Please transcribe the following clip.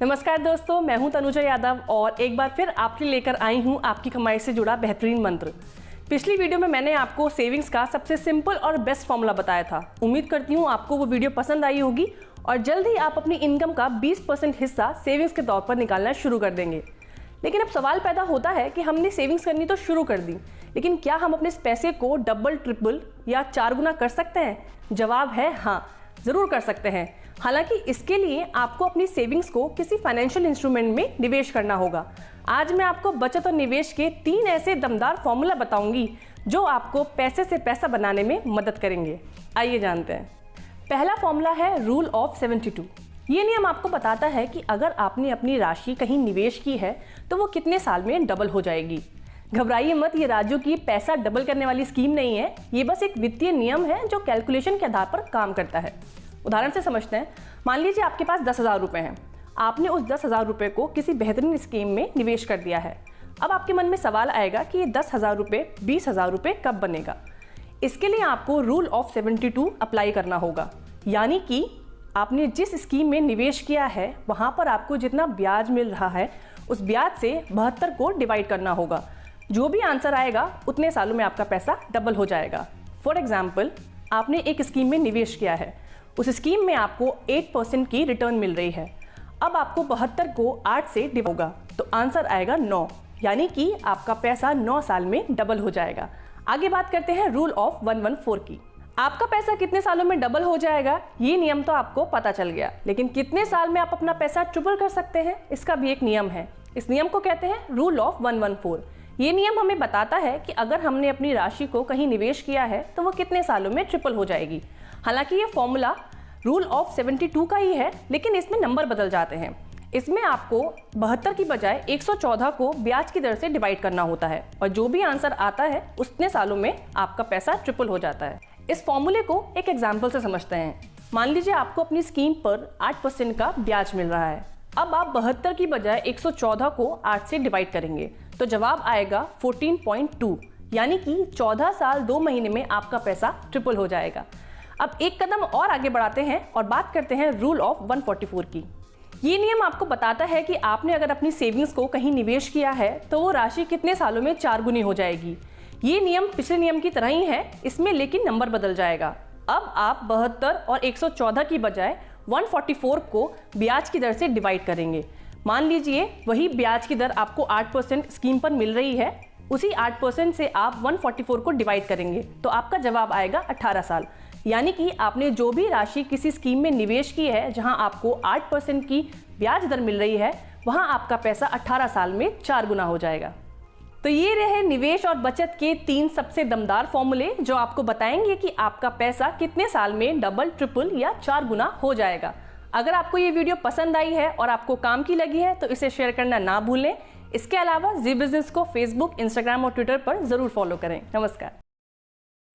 नमस्कार दोस्तों, मैं हूं तनुजा यादव और एक बार फिर आपके लेकर आई हूं आपकी कमाई से जुड़ा बेहतरीन मंत्र। पिछली वीडियो में मैंने आपको सेविंग्स का सबसे सिंपल और बेस्ट फॉर्मूला बताया था। उम्मीद करती हूं आपको वो वीडियो पसंद आई होगी और जल्द ही आप अपनी इनकम का 20% हिस्सा सेविंग्स के तौर पर निकालना शुरू कर देंगे। लेकिन अब सवाल पैदा होता है कि हमने सेविंग्स करनी तो शुरू कर दी, लेकिन क्या हम अपने इस पैसे को डबल, ट्रिपल या 4 गुना कर सकते हैं? जवाब है हाँ, ज़रूर कर सकते हैं। हालांकि इसके लिए आपको अपनी सेविंग्स को किसी फाइनेंशियल इंस्ट्रूमेंट में निवेश करना होगा। आज मैं आपको बचत और निवेश के 3 ऐसे दमदार फॉर्मूला बताऊंगी जो आपको पैसे से पैसा बनाने में मदद करेंगे। आइए जानते हैं। पहला फॉर्मूला है रूल ऑफ 72। ये नियम आपको बताता है कि अगर आपने अपनी राशि कहीं निवेश की है तो वो कितने साल में डबल हो जाएगी। घबराइए मत, ये राजू की पैसा डबल करने वाली स्कीम नहीं है। ये बस एक वित्तीय नियम है जो कैलकुलेशन के आधार पर काम करता है। उदाहरण से समझते हैं। मान लीजिए आपके पास 10,000 रुपये हैं। आपने उस 10,000 रुपये को किसी बेहतरीन स्कीम में निवेश कर दिया है। अब आपके मन में सवाल आएगा कि ये 10,000 रुपये 20,000 रुपये कब बनेगा। इसके लिए आपको रूल ऑफ 72 अप्लाई करना होगा। यानी कि आपने जिस स्कीम में निवेश किया है वहाँ पर आपको जितना ब्याज मिल रहा है उस ब्याज से 72 को डिवाइड करना होगा। जो भी आंसर आएगा उतने सालों में आपका पैसा डबल हो जाएगा। फॉर एग्जाम्पल, आपने एक स्कीम में निवेश किया है। उस स्कीम में आपको 8% की रिटर्न मिल रही है। अब आपको 72 को 8 से डिवाइड होगा तो आंसर आएगा 9, यानी कि आपका पैसा 9 साल में डबल हो जाएगा। आगे बात करते हैं रूल ऑफ 114 की। आपका पैसा कितने सालों में डबल हो जाएगा, ये नियम तो आपको पता चल गया, लेकिन कितने साल में आप अपना पैसा ट्रिपल कर सकते हैं, इसका भी एक नियम है। इस नियम को कहते हैं रूल ऑफ 114। ये नियम हमें बताता है कि अगर हमने अपनी राशि को कहीं निवेश किया है तो वो कितने सालों में ट्रिपल हो जाएगी। हालांकि ये फॉर्मूला रूल ऑफ 72 का ही है, लेकिन इसमें नंबर बदल जाते हैं। इसमें आपको 72 की बजाय 114 को ब्याज की दर से डिवाइड करना होता है और जो भी आंसर आता है उतने सालों में आपका पैसा ट्रिपल हो जाता है। इस फॉर्मूले को एक एग्जाम्पल से समझते हैं। मान लीजिए आपको अपनी स्कीम पर 8% का ब्याज मिल रहा है। अब आप 72 की बजाय 114 को 8 से डिवाइड करेंगे तो जवाब आएगा 14.2, यानी कि 14 साल 2 महीने में आपका पैसा ट्रिपल हो जाएगा। अब एक कदम और आगे बढ़ाते हैं और बात करते हैं रूल ऑफ 144 की। ये नियम आपको बताता है कि आपने अगर अपनी सेविंग्स को कहीं निवेश किया है तो वो राशि कितने सालों में 4 गुनी हो जाएगी। ये नियम पिछले नियम की तरह ही है, इसमें लेकिन नंबर बदल जाएगा। अब आप 72 और 114 की बजाय 144 को ब्याज की दर से डिवाइड करेंगे। मान लीजिए वही ब्याज की दर आपको 8% स्कीम पर मिल रही है, उसी 8% से आप 144 को डिवाइड करेंगे तो आपका जवाब आएगा 18 साल। यानी कि आपने जो भी राशि किसी स्कीम में निवेश की है जहां आपको 8% की ब्याज दर मिल रही है, वहां आपका पैसा 18 साल में 4 गुना हो जाएगा। तो ये रहे निवेश और बचत के 3 सबसे दमदार फॉर्मूले जो आपको बताएंगे कि आपका पैसा कितने साल में डबल, ट्रिपल या 4 गुना हो जाएगा। अगर आपको ये वीडियो पसंद आई है और आपको काम की लगी है तो इसे शेयर करना ना भूलें। इसके अलावा जी बिजनेस को फेसबुक, इंस्टाग्राम और ट्विटर पर जरूर फॉलो करें। नमस्कार।